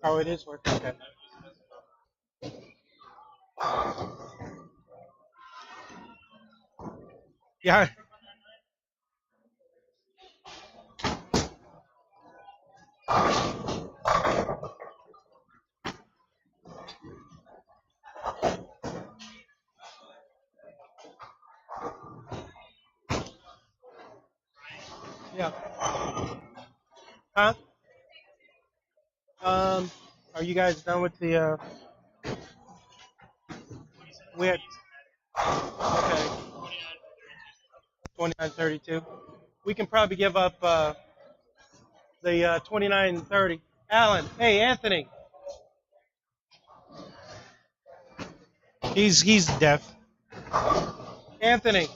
Oh, it is working. Okay. Yeah. Yeah. Huh? Um, are you guys done with the? We had okay. 2932. We can probably give up the 2930. Alan, hey Anthony, he's deaf. Anthony,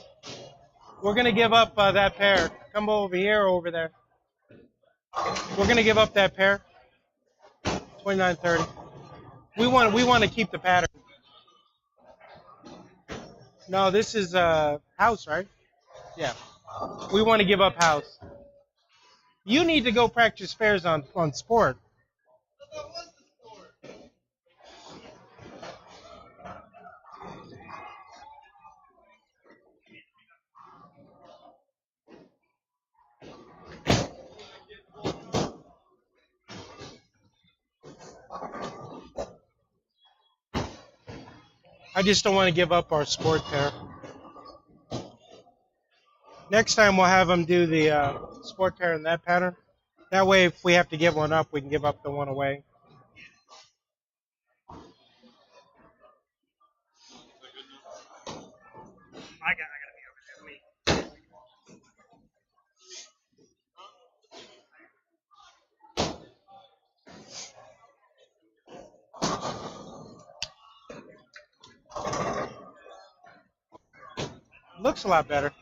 we're gonna give up that pair. Come over here or over there. We're gonna give up that pair. 2930. We want to keep the pattern. No, this is house, right? Yeah. We want to give up house. You need to go practice pairs on sport. I just don't want to give up our sport pair. Next time we'll have them do the sport pair in that pattern. That way, if we have to give one up, we can give up the one away. Looks a lot better.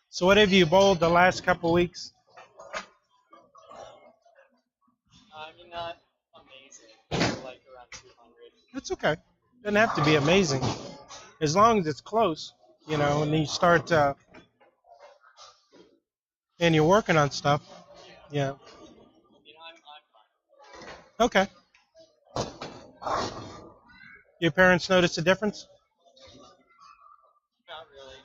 So what have you bowled the last couple weeks? I mean, not amazing. Like around 200. It's okay. Doesn't have to be amazing, as long as it's close, And then you start and you're working on stuff. Yeah. I'm fine. Okay. Your parents notice a difference? Not really.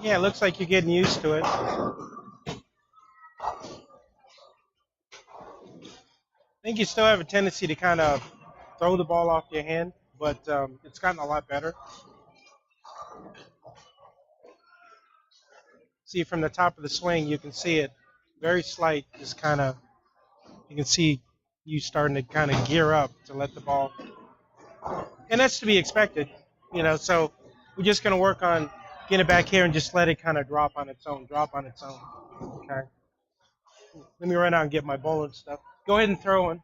Yeah, it looks like you're getting used to it. I think you still have a tendency to kind of throw the ball off your hand, but it's gotten a lot better. See, from the top of the swing, you can see it very slight, just kind of, you can see you starting to kind of gear up to let the ball, and that's to be expected, so we're just going to work on getting it back here and just let it kind of drop on its own. Okay. Let me run out and get my bowling stuff. Go ahead and throw one.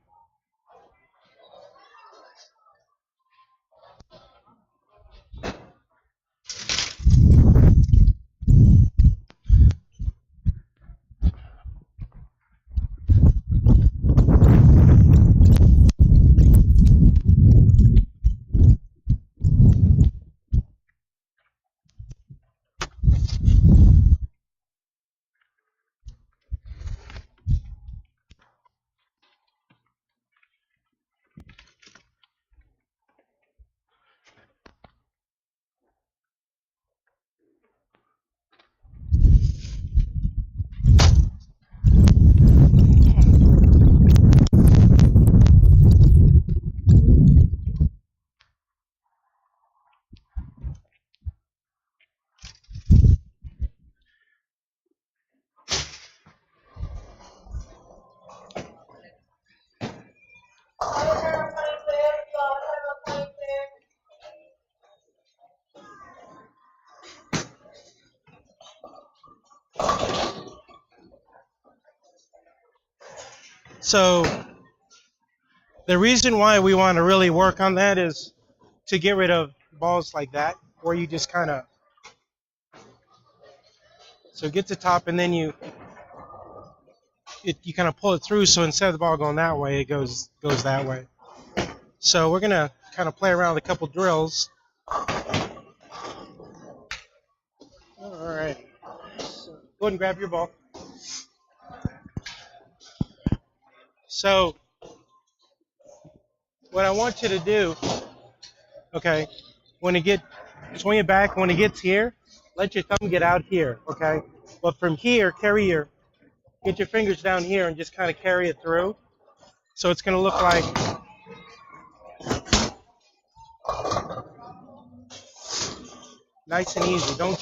So the reason why we want to really work on that is to get rid of balls like that, where you just kind of, so get to top and then you kind of pull it through. So instead of the ball going that way, it goes that way. So we're gonna kind of play around with a couple drills. All right. So go ahead and grab your ball. So what I want you to do, okay, swing it back. When it gets here, let your thumb get out here, okay? But from here, get your fingers down here and just kind of carry it through. So it's going to look like nice and easy. Don't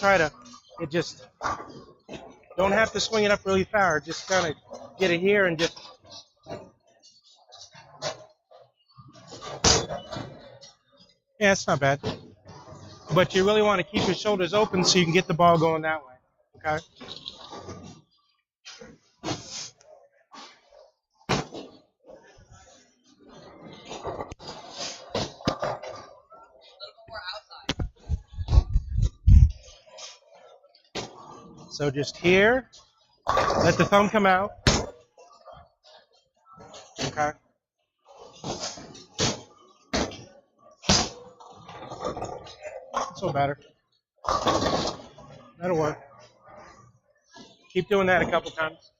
have to swing it up really far. Just kind of get it here and just. Yeah, it's not bad. But you really want to keep your shoulders open so you can get the ball going that way, okay? So just here, let the thumb come out. Okay. So better. That'll work. Keep doing that a couple times.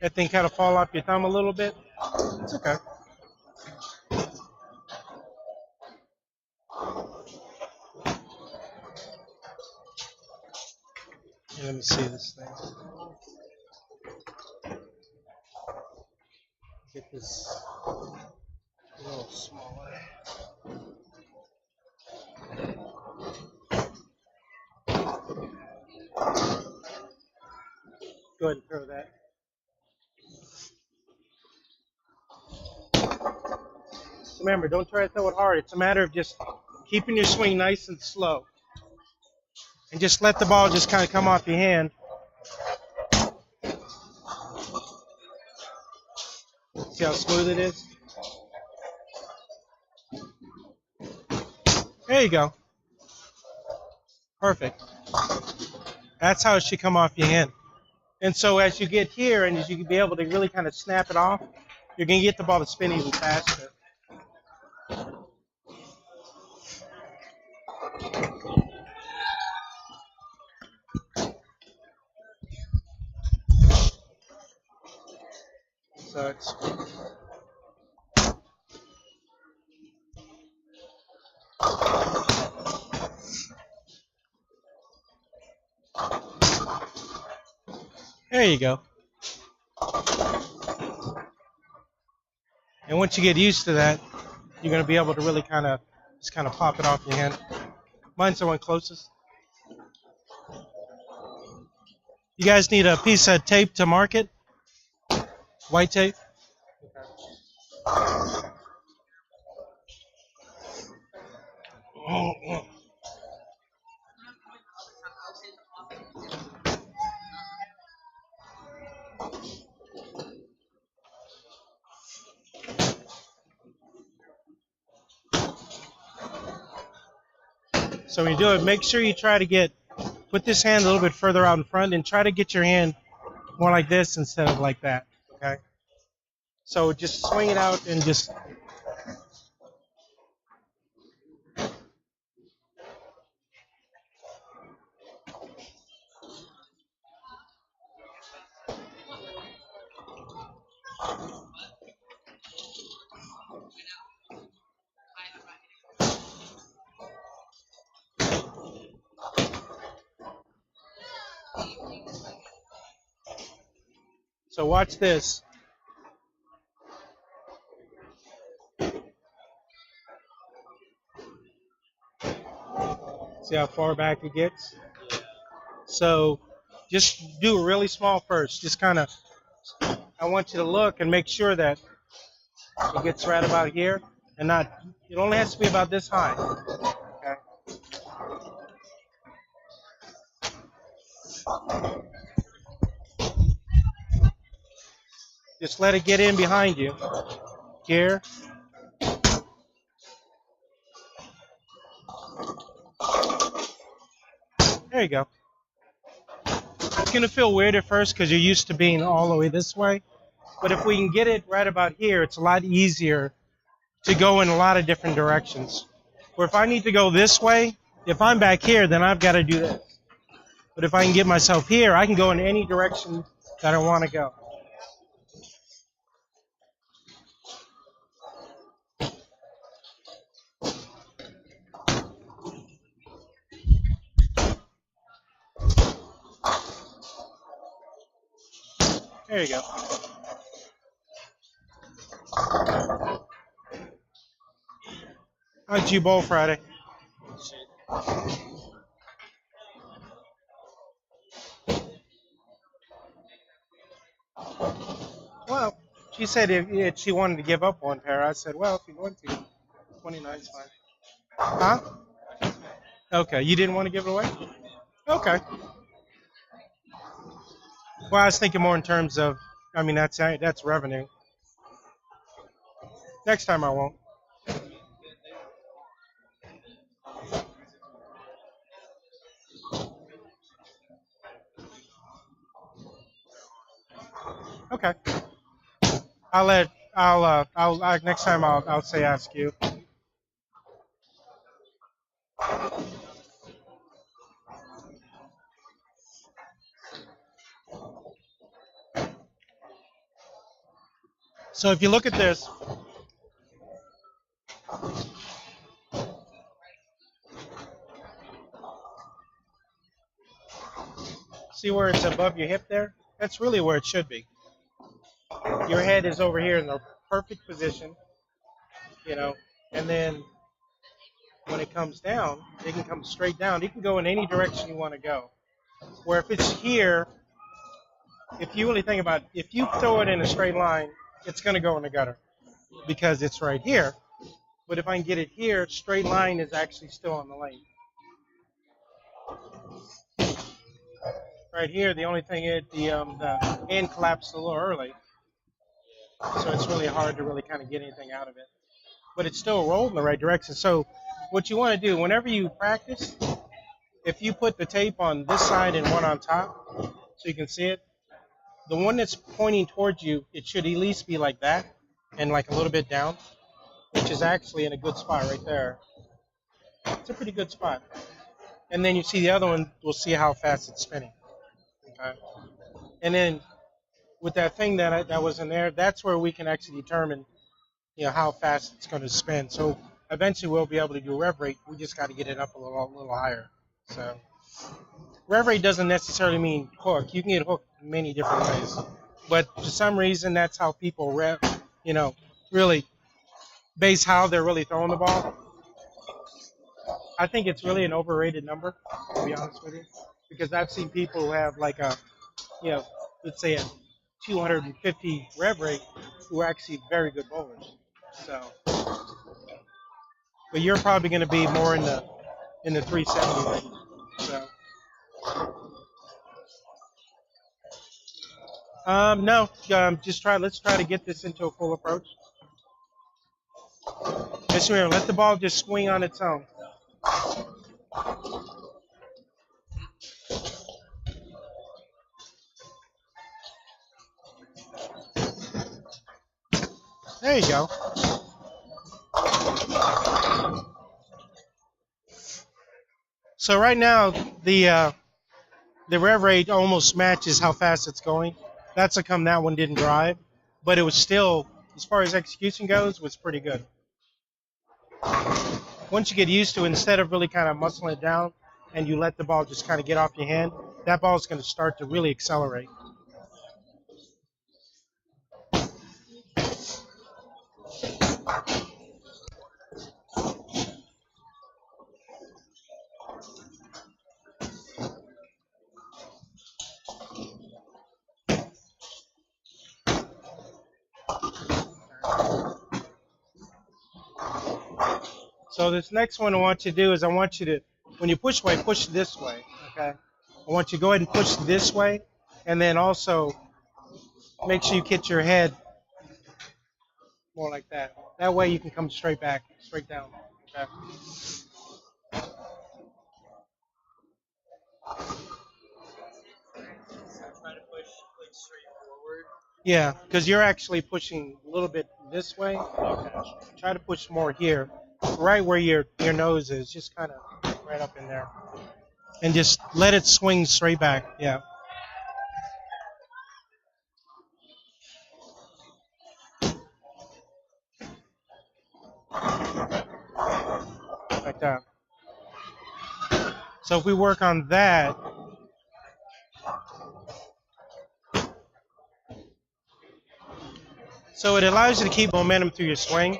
That thing kind of fall off your thumb a little bit. It's okay. Here, let me see this thing. Get this a little smaller. Go ahead and throw that. Remember, don't try to throw it hard. It's a matter of just keeping your swing nice and slow. And just let the ball just kind of come off your hand. See how smooth it is? There you go. Perfect. That's how it should come off your hand. And so as you get here and as you can be able to really kind of snap it off, you're going to get the ball to spin even faster. So it's there you go. And once you get used to that, you're going to be able to really kind of pop it off your hand. Mine's the one closest. You guys need a piece of tape to mark it? White tape? Okay. So when you do it, make sure you try to get put this hand a little bit further out in front and try to get your hand more like this instead of like that. Okay. So just swing it out and just. So watch this. See how far back it gets? So just do it really small first. Just kind of, I want you to look and make sure that it gets right about here and not, it only has to be about this high. Okay. Just let it get in behind you. Here. There you go. It's going to feel weird at first because you're used to being all the way this way. But if we can get it right about here, it's a lot easier to go in a lot of different directions. Where if I need to go this way, if I'm back here, then I've got to do this. But if I can get myself here, I can go in any direction that I want to go. There you go. How'd you bowl Friday? Well, she said if she wanted to give up one pair. I said, well, if you want to, 29's fine. Huh? Okay, you didn't want to give it away? Okay. Well, I was thinking more in terms of, I mean, that's revenue. Next time I won't. Okay. Next time I'll say ask you. So if you look at this, see where it's above your hip there? That's really where it should be. Your head is over here in the perfect position, you know, and then when it comes down, it can come straight down. It can go in any direction you want to go. Where if it's here, if you really think about it, if you throw it in a straight line, it's going to go in the gutter because it's right here. But if I can get it here, straight line is actually still on the lane. Right here, the only thing is the end collapsed a little early, so it's really hard to really kind of get anything out of it. But it's still rolled in the right direction. So what you want to do, whenever you practice, if you put the tape on this side and one on top, so you can see it, the one that's pointing towards you, it should at least be like that and like a little bit down, which is actually in a good spot right there. It's a pretty good spot. And then you see the other one, we'll see how fast it's spinning. Okay. And then with that thing that was in there, that's where we can actually determine, you know, how fast it's going to spin. So eventually we'll be able to do rev rate. We just got to get it up a little higher. So rev rate doesn't necessarily mean hook. You can get hooked many different ways. But for some reason, that's how people really base how they're really throwing the ball. I think it's really an overrated number, to be honest with you, because I've seen people who have like a, let's say a 250 rev rate who are actually very good bowlers. So, but you're probably going to be more in the 370 range. So, no, let's try to get this into a full approach. Just remember, let the ball just swing on its own. There you go. So right now the rev rate almost matches how fast it's going. That's how come that one didn't drive, but it was still, as far as execution goes, was pretty good. Once you get used to it, instead of really kind of muscling it down and you let the ball just kind of get off your hand, that ball is going to start to really accelerate. So this next one I want you to do is I want you to, when you push away, push this way, okay? I want you to go ahead and push this way, and then also make sure you get your head more like that. That way you can come straight back, straight down, okay? Try to push like straight forward. Yeah, because you're actually pushing a little bit this way. Okay. Try to push more here, right where your nose is, just kind of right up in there. And just let it swing straight back, yeah. Like that. So if we work on that, so it allows you to keep momentum through your swing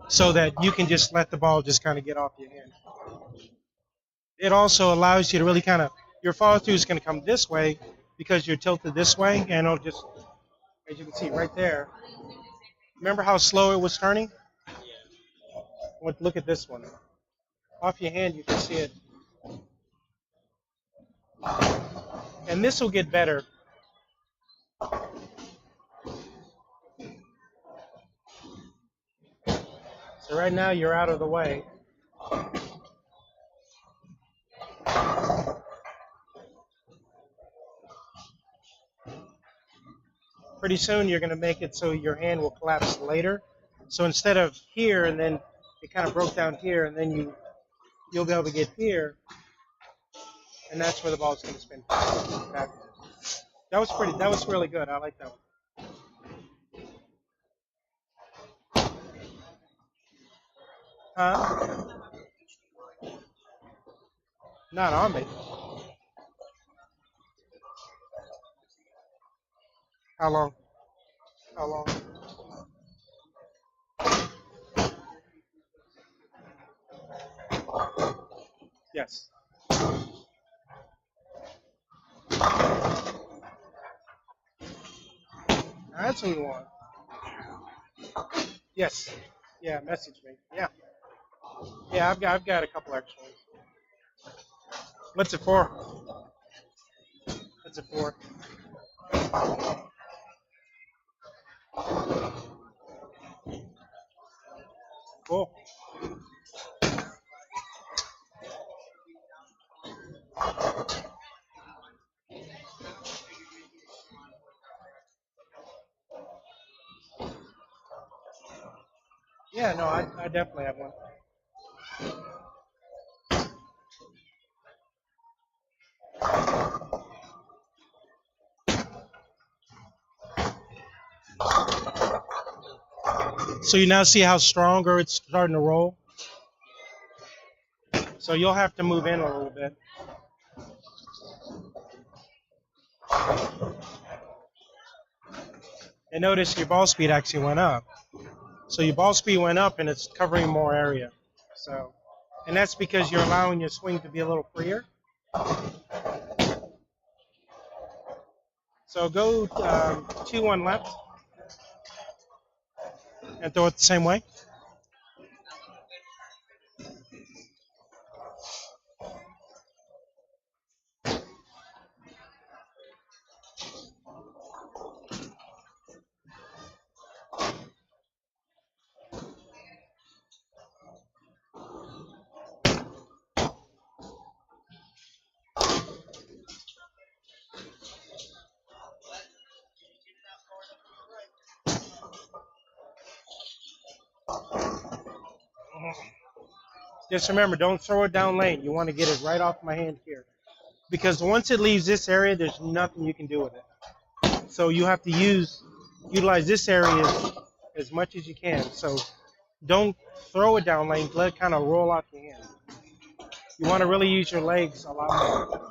so that you can just let the ball just kind of get off your hand. It also allows you to really kind of, your follow through is going to come this way because you're tilted this way, and it'll just, as you can see right there, remember how slow it was turning? Yeah. Look at this one. Off your hand, you can see it. And this will get better. So right now you're out of the way. Pretty soon you're going to make it so your hand will collapse later. So instead of here and then it kind of broke down here and then you'll be able to get here, and that's where the ball's going to spin back. That was really good. I like that one. Huh? Not on me. How long? How long? Yes. That's what we want. Yes. Yeah, message me. Yeah. Yeah, I've got a couple extra ones. What's it for? What's it for? Cool. Yeah, no, I definitely have one. So you now see how stronger it's starting to roll. So you'll have to move in a little bit. And notice your ball speed actually went up. So your ball speed went up and it's covering more area. So, and that's because you're allowing your swing to be a little freer. So go 2-1 left and throw it the same way. Just remember, don't throw it down lane. You want to get it right off my hand here. Because once it leaves this area, there's nothing you can do with it. So you have to utilize this area as much as you can. So don't throw it down lane. Let it kind of roll off your hand. You want to really use your legs a lot more.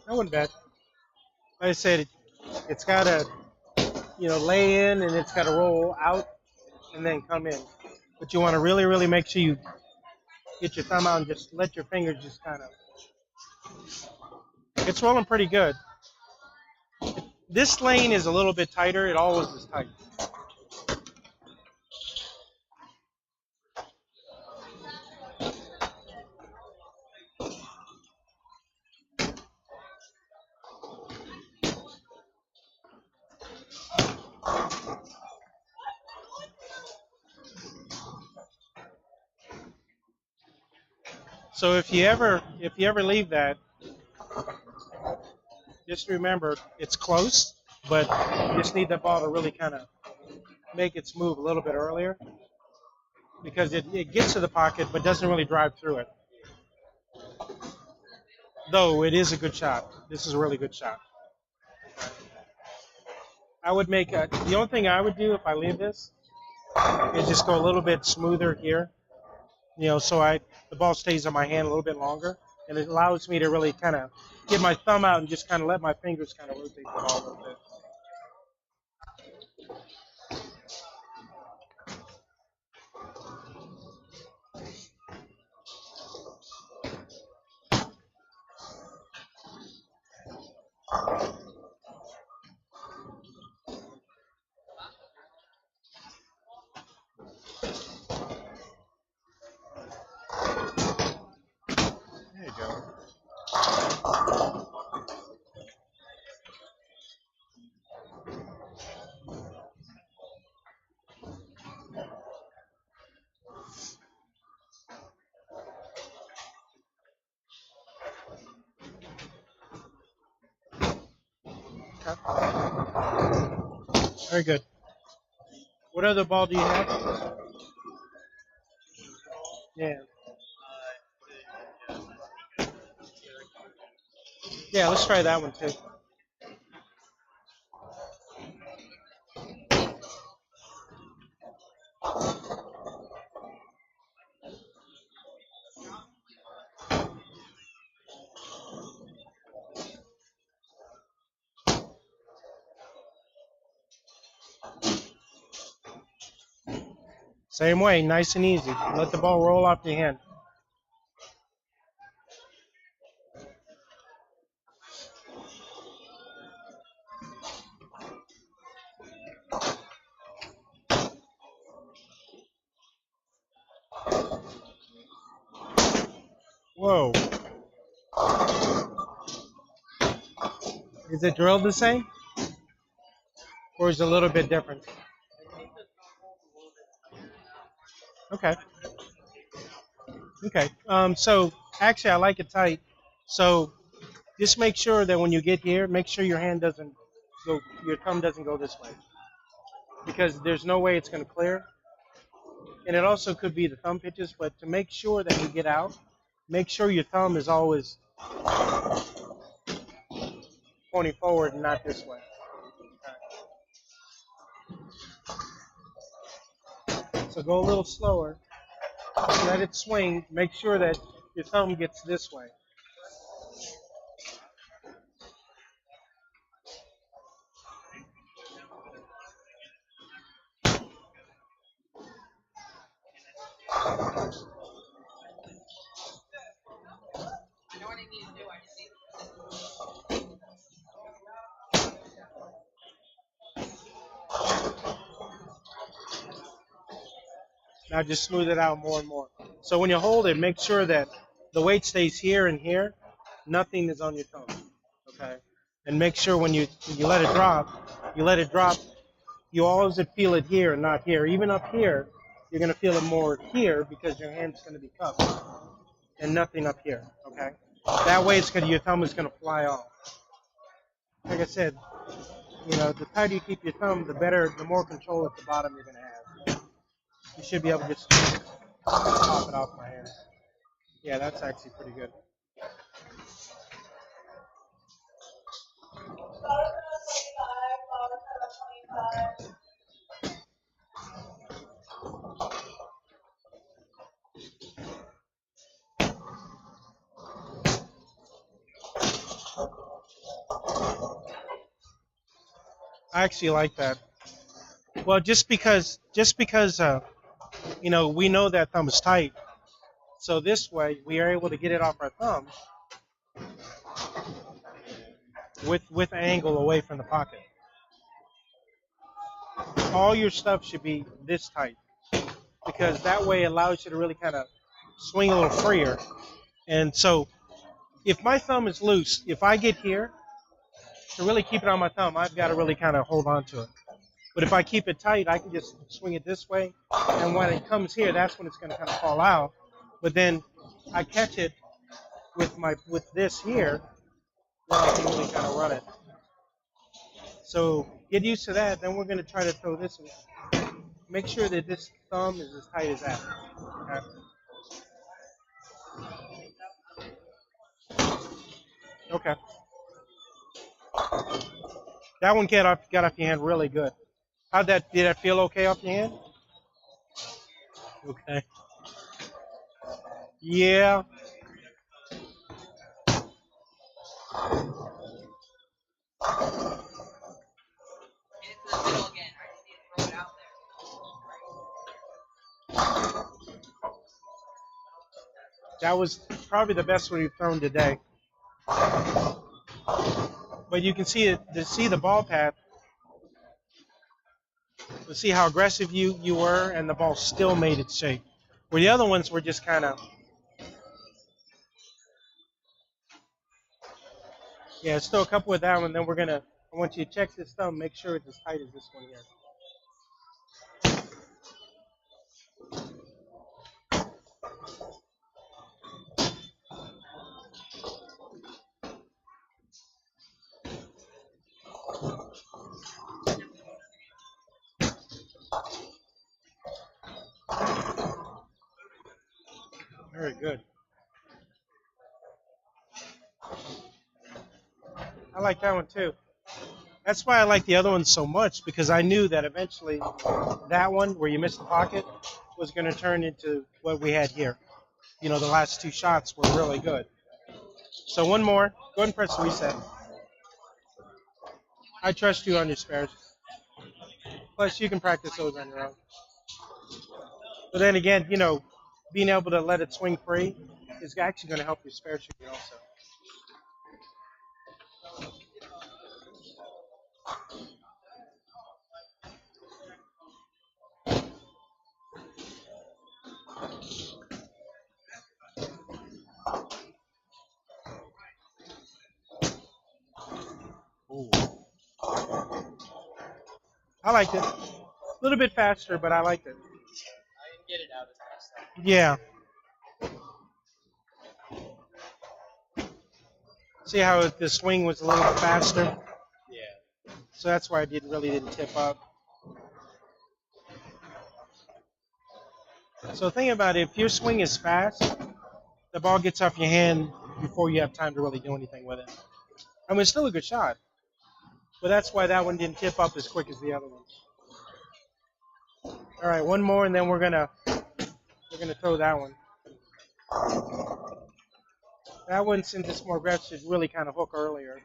That wasn't bad. Like I said, it's got to lay in and it's got to roll out and then come in. But you want to really, really make sure you get your thumb out and just let your fingers just kind of. It's rolling pretty good. This lane is a little bit tighter. It always is tight. So if you ever leave that, just remember it's close, but you just need the ball to really kind of make its move a little bit earlier because it gets to the pocket but doesn't really drive through it. Though it is a good shot. This is a really good shot. I would make the only thing I would do if I leave this is just go a little bit smoother here, so the ball stays on my hand a little bit longer, and it allows me to really kind of get my thumb out and just kind of let my fingers kind of rotate the ball a little bit. There you go. Very good. What other ball do you have? Yeah. Yeah, let's try that one too. Same way, nice and easy. Let the ball roll off your hand. Whoa. Is it drilled the same? Or is it a little bit different? Okay. Okay. So actually, I like it tight. So just make sure that when you get here, make sure your hand doesn't go, your thumb doesn't go this way, because there's no way it's going to clear. And it also could be the thumb pitches, but to make sure that you get out, make sure your thumb is always pointing forward and not this way. So go a little slower. Let it swing. Make sure that your thumb gets this way. Now just smooth it out more and more. So when you hold it, make sure that the weight stays here and here. Nothing is on your thumb. Okay? And make sure when you let it drop, you always feel it here and not here. Even up here, you're going to feel it more here because your hand's going to be cupped and nothing up here. Okay? That way your thumb is going to fly off. Like I said, the tighter you keep your thumb, the more control at the bottom you're going to have. You should be able to just pop it off my hand. Yeah, that's actually pretty good. I actually like that. Well, just because we know that thumb is tight, so this way we are able to get it off our thumb with angle away from the pocket. All your stuff should be this tight because that way it allows you to really kind of swing a little freer. And so if my thumb is loose, if I get here, to really keep it on my thumb, I've got to really kind of hold on to it. But if I keep it tight, I can just swing it this way, and when it comes here, that's when it's going to kind of fall out. But then I catch it with this here, then I can really kind of run it. So get used to that. Then we're going to try to throw this one. Make sure that this thumb is as tight as that. Okay. That one got off your hand really good. Did that feel okay off your hand? Okay. Yeah. That was probably the best one you've thrown today. But you can see it to see the ball path. To see how aggressive you were, and the ball still made its shape. Where the other ones were just kind of. Yeah, still a couple with that one. Then I want you to check this thumb, make sure it's as tight as this one here. Very good. I like that one too. That's why I like the other one so much, because I knew that eventually that one where you missed the pocket was going to turn into what we had here. The last two shots were really good. So one more. Go ahead and press reset. I trust you on your spares. Plus, you can practice those on your own. But then again, being able to let it swing free is actually going to help your spare shooting also. Ooh. I liked it. A little bit faster, but I liked it. I didn't get it out as fast. Yeah. See how the swing was a little bit faster? Yeah. So that's why it really didn't tip up. So think about it. If your swing is fast, the ball gets off your hand before you have time to really do anything with it. I mean, it's still a good shot. But that's why that one didn't tip up as quick as the other one. All right, one more, and then we're gonna throw that one. That one, since it's more aggressive, should really kind of hook earlier.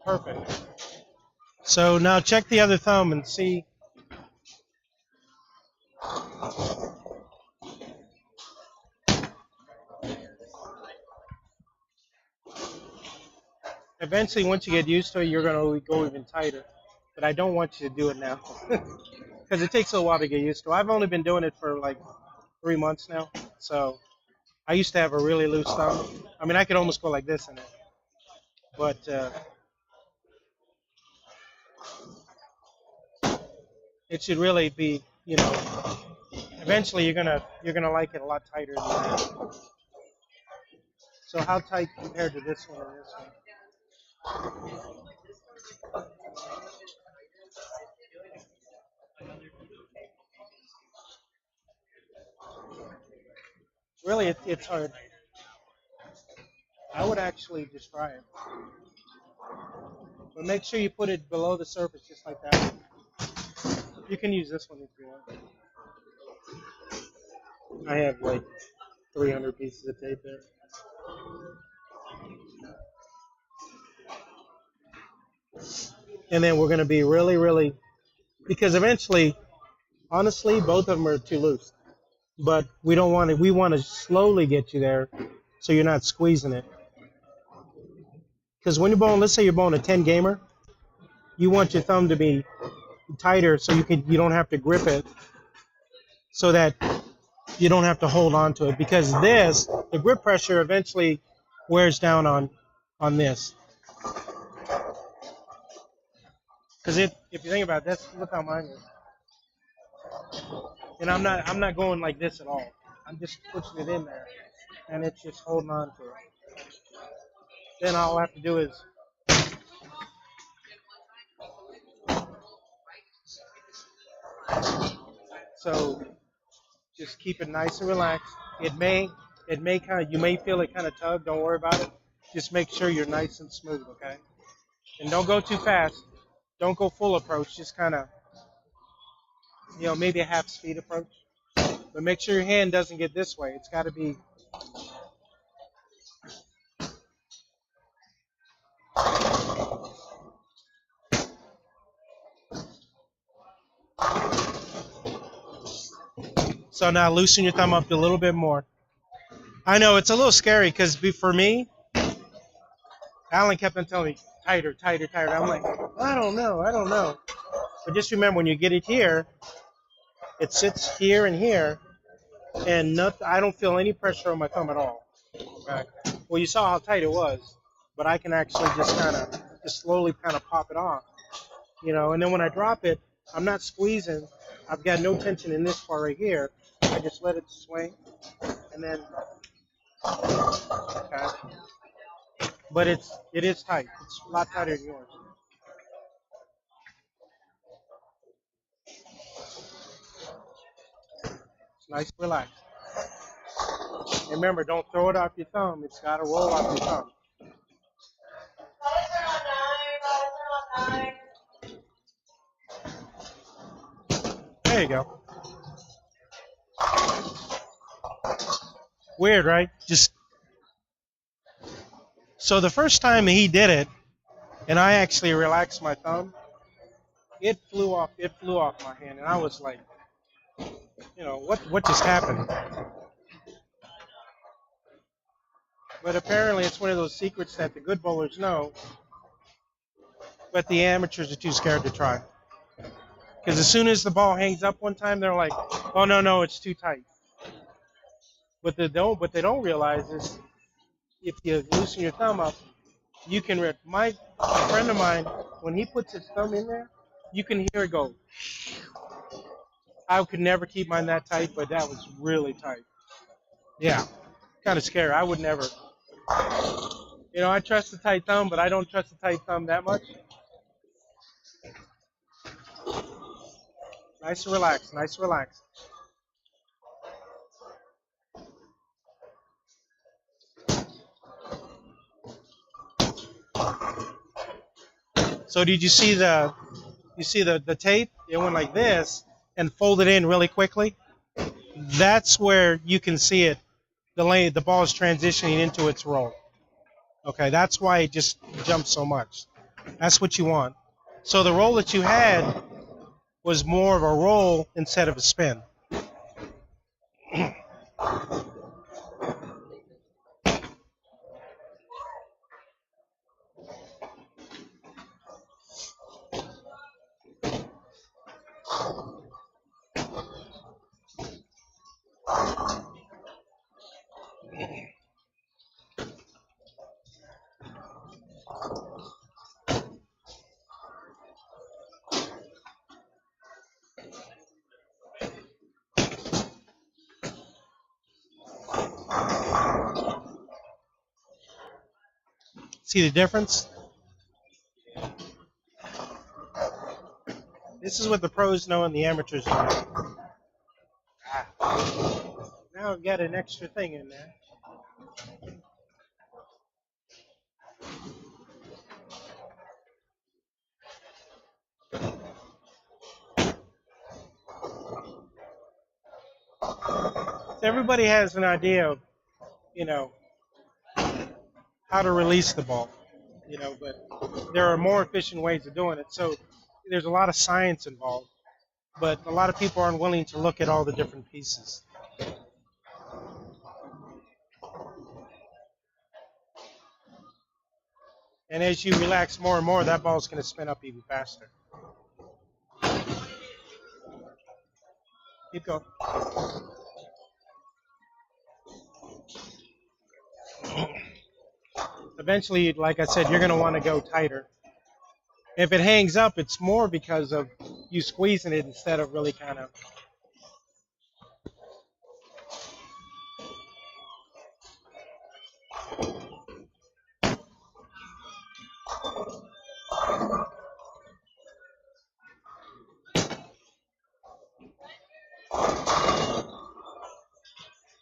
Perfect. So now check the other thumb and see. Eventually, once you get used to it, you're going to go even tighter. But I don't want you to do it now because it takes a while to get used to. I've only been doing it for like 3 months now. So I used to have a really loose thumb. I mean, I could almost go like this in it. But it should really be, eventually you're gonna like it a lot tighter than that. So how tight compared to this one and this one? Really, it's hard. I would actually just try it. But make sure you put it below the surface just like that. You can use this one if you want. I have like 300 pieces of tape there. And then we're going to be really, really, because eventually, honestly, both of them are too loose. But we don't want to, we want to slowly get you there so you're not squeezing it. Because when you're bowling, let's say you're bowling a 10 gamer, you want your thumb to be tighter so you don't have to grip it so that you don't have to hold on to it, because the grip pressure eventually wears down on this. Because if you think about this, look how mine is. And I'm not going like this at all. I'm just pushing it in there, and it's just holding on to it. Then all I have to do is so just keep it nice and relaxed. It may you may feel it kind of tug. Don't worry about it. Just make sure you're nice and smooth, okay? And don't go too fast. Don't go full approach. Just kind of, maybe a half speed approach. But make sure your hand doesn't get this way. It's got to be. So now loosen your thumb up a little bit more. I know it's a little scary because for me, Alan kept on telling me tighter, tighter, tighter. I'm like, I don't know. But just remember, when you get it here, it sits here and here, and I don't feel any pressure on my thumb at all. Okay. Well, you saw how tight it was, but I can actually just slowly kind of pop it off, and then when I drop it, I'm not squeezing. I've got no tension in this part right here. I just let it swing, and then, okay. But it is tight. It's a lot tighter than yours. It's nice and relaxed. Remember, don't throw it off your thumb. It's got to roll off your thumb. There you go. Weird, right? So the first time he did it, and I actually relaxed my thumb, it flew off my hand, and I was like, what just happened? But apparently it's one of those secrets that the good bowlers know, but the amateurs are too scared to try. Because as soon as the ball hangs up one time, they're like, oh, no, it's too tight. What they don't realize is if you loosen your thumb up, you can rip. A friend of mine, when he puts his thumb in there, you can hear it go. I could never keep mine that tight, but that was really tight. Yeah, kind of scary. I would never. I trust the tight thumb, but I don't trust the tight thumb that much. Nice and relaxed. Nice and relaxed. So did you see the tape? It went like this and folded in really quickly. That's where you can see it. the ball is transitioning into its roll. Okay, that's why it just jumps so much. That's what you want. So the roll that you had was more of a roll instead of a spin. See the difference? This is what the pros know and the amateurs don't. Now I've got an extra thing in there. So everybody has an idea of, you know, how to release the ball, but there are more efficient ways of doing it. So there's a lot of science involved, but a lot of people aren't willing to look at all the different pieces. And as you relax more and more, that ball's going to spin up even faster. Keep going. Eventually, like I said, you're going to want to go tighter. If it hangs up, it's more because of you squeezing it instead of really kind of.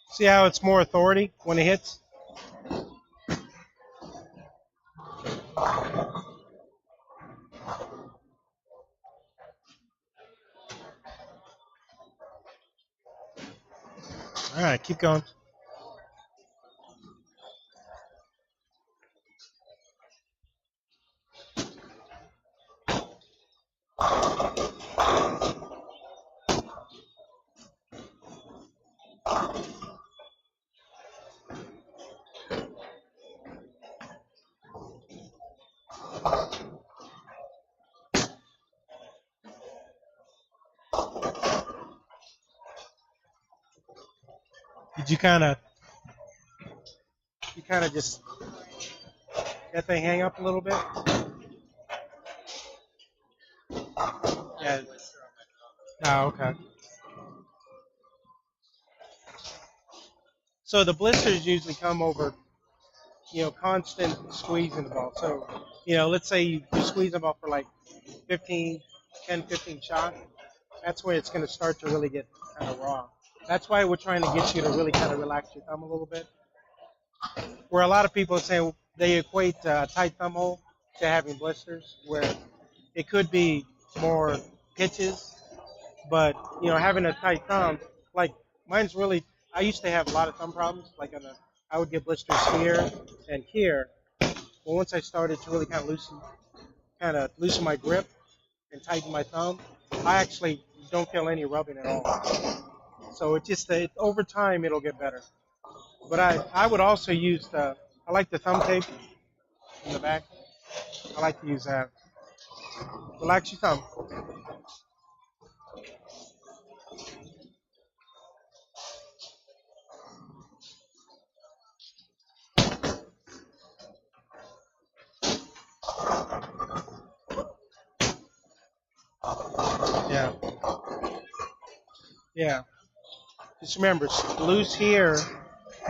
See how it's more authority when it hits? All right, keep going. Did you kind of just that thing hang up a little bit? Yeah. Oh, okay. So the blisters usually come over, constant squeezing the ball. So, let's say you squeeze the ball for like 15, 10, 15 shots. That's where it's going to start to really get kind of raw. That's why we're trying to get you to really kind of relax your thumb a little bit. Where a lot of people say they equate a tight thumb hole to having blisters, where it could be more pitches, but having a tight thumb, like mine's really. I used to have a lot of thumb problems. Like I would get blisters here and here. But once I started to really kind of loosen my grip and tighten my thumb, I actually don't feel any rubbing at all. So over time it'll get better. But I would also use I like the thumb tape in the back. I like to use that. Relax your thumb. Yeah. Yeah. Just remember, loose here.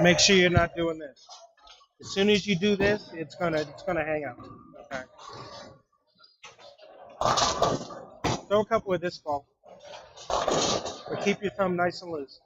Make sure you're not doing this. As soon as you do this, it's gonna hang out. Okay. Throw a couple of this ball, but keep your thumb nice and loose.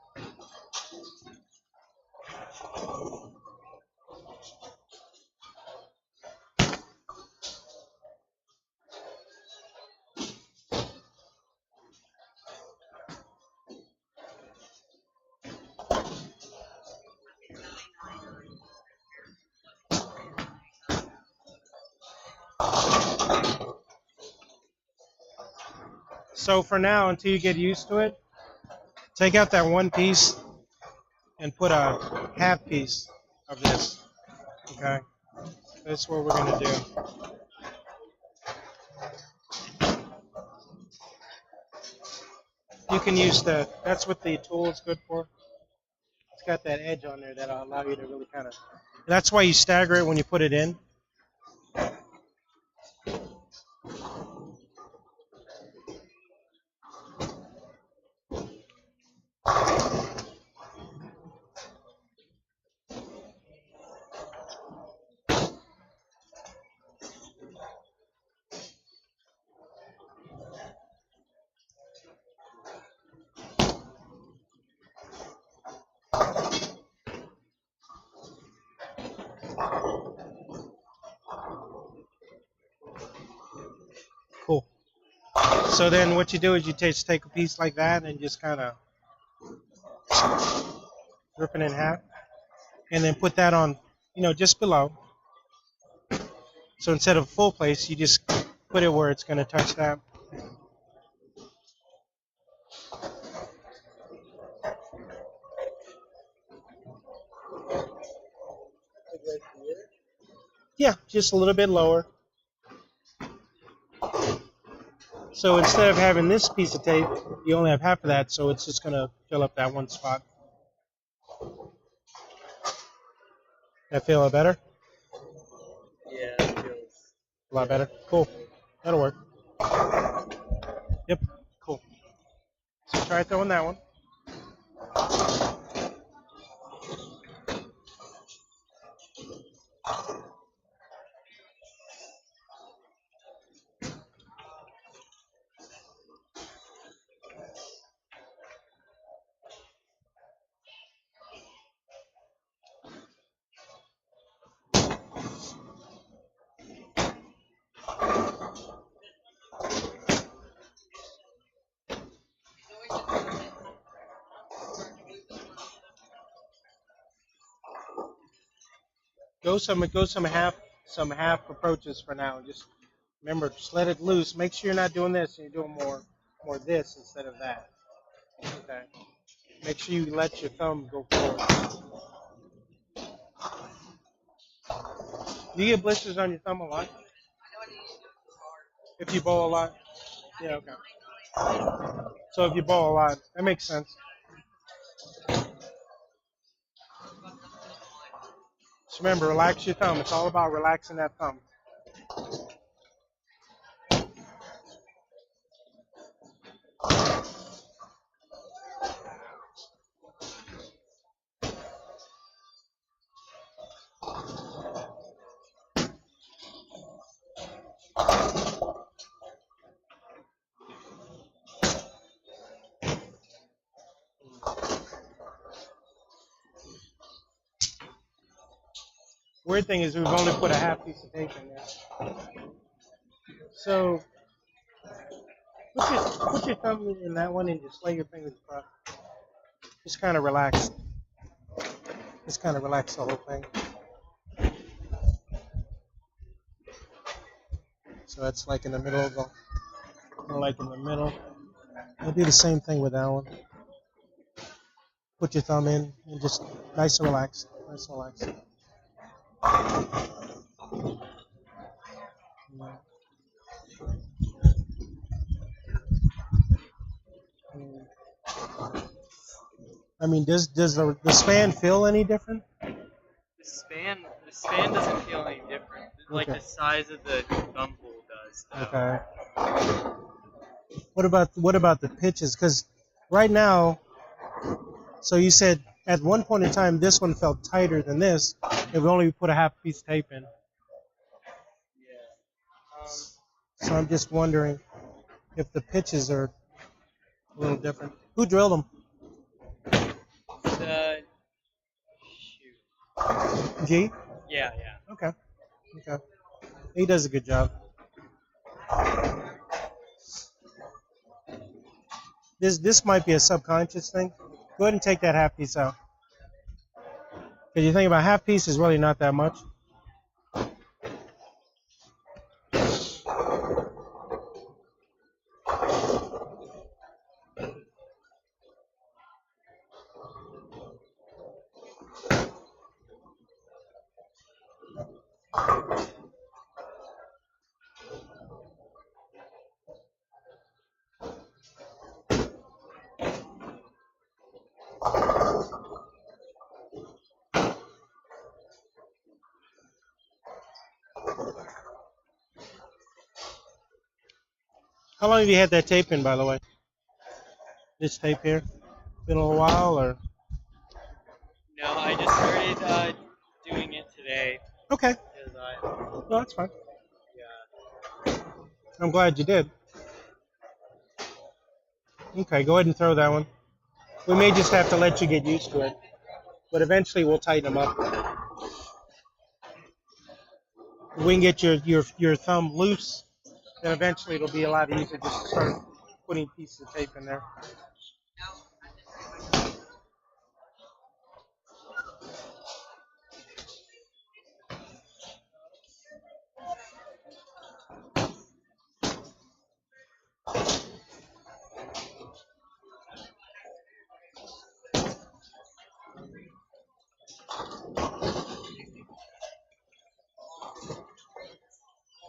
So for now, until you get used to it, take out that one piece and put a half piece of this. Okay, that's what we're gonna do. You can use that's what the tool is good for. It's got that edge on there that'll allow you to really kind of. That's why you stagger it when you put it in. Cool. So then what you do is you just take a piece like that and just kind of rip it in half, and then put that on, just below. So instead of full place, you just put it where it's going to touch that. Yeah, just a little bit lower. So instead of having this piece of tape, you only have half of that, so it's just going to fill up that one spot. That feel a lot better? Yeah, it feels A lot better? Cool. That'll work. Yep, cool. So try throwing that one. Go some half approaches for now. Just remember, just let it loose. Make sure you're not doing this and you're doing more this instead of that. Okay. Make sure you let your thumb go forward. Do you get blisters on your thumb a lot? If you bowl a lot? Yeah, okay. So if you bowl a lot, that makes sense. Just remember, relax your thumb. It's all about relaxing that thumb. Weird thing is we've only put a half piece of tape in there. So put your thumb in that one and just lay your fingers across. Just kind of relax. Just kind of relax the whole thing. So that's like in the middle of like in the middle. We'll do the same thing with that one. Put your thumb in and just nice and relaxed. Nice and relaxed. I mean, does the span feel any different? the span doesn't feel any different. Like Okay. the size of the thumb hole does. Though. Okay. What about the pitches? Because right now, so you said at one point in time this one felt tighter than this. If we only put a half piece of tape in. Yeah. So I'm just wondering if the pitches are a little different. Who drilled them? Shoot. G? Yeah. Okay. He does a good job. This might be a subconscious thing. Go ahead and take that half piece out. Because you think about half piece is really not that much. How long have you had that tape in, by the way? This tape here? Been a little while, or? No, I just started doing it today. Okay. Because No, that's fine. yeah. I'm glad you did. Okay, go ahead and throw that one. We may just have to let you get used to it, but eventually we'll tighten them up. If we can get your thumb loose, then eventually it'll be a lot easier just to start putting pieces of tape in there.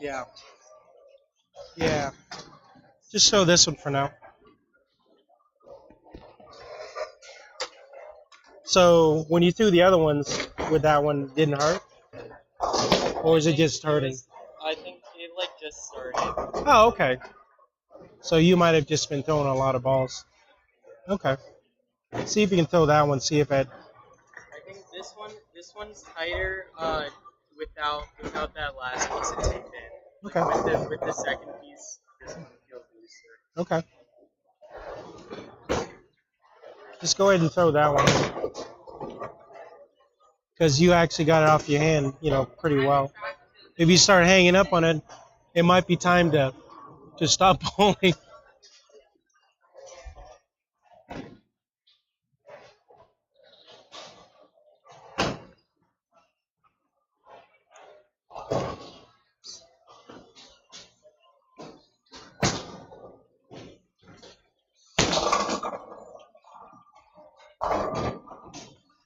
Yeah. Yeah. Just throw this one for now. So when you threw the other ones with that one, it didn't hurt? Or is it just hurting? I think it like just started. Oh, okay. So you might have just been throwing a lot of balls. Okay. See if you can throw that one. See if it. I think this one's tighter without that last piece of tape in. Okay. With the second piece, this one feels looser. Okay. Just go ahead and throw that one. Because you actually got it off your hand, pretty well. If you start hanging up on it, it might be time to stop pulling.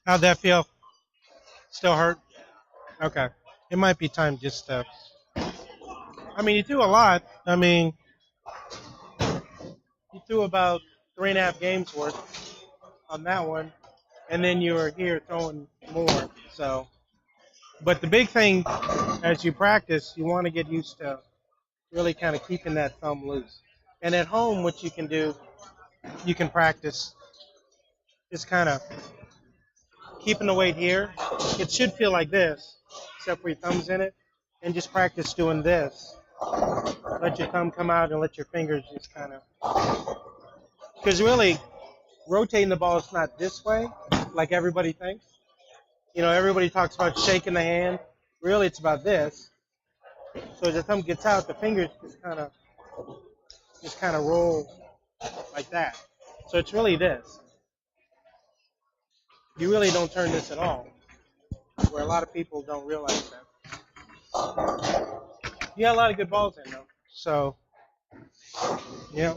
How'd that feel? Still hurt? Okay. It might be time just to. I mean, you threw a lot. I mean, you threw about 3.5 games worth on that one, and then you were here throwing more. So, but the big thing as you practice, you want to get used to really kind of keeping that thumb loose. And at home, what you can do, you can practice just kind of keeping the weight here. It should feel like this, except for your thumb's in it, and just practice doing this. Let your thumb come out and let your fingers just kind of. Because really, rotating the ball is not this way, like everybody thinks. Everybody talks about shaking the hand. Really, it's about this. So as the thumb gets out, the fingers just kind of roll like that. So it's really this. You really don't turn this at all, where a lot of people don't realize that. You got a lot of good balls in, though. So, yeah.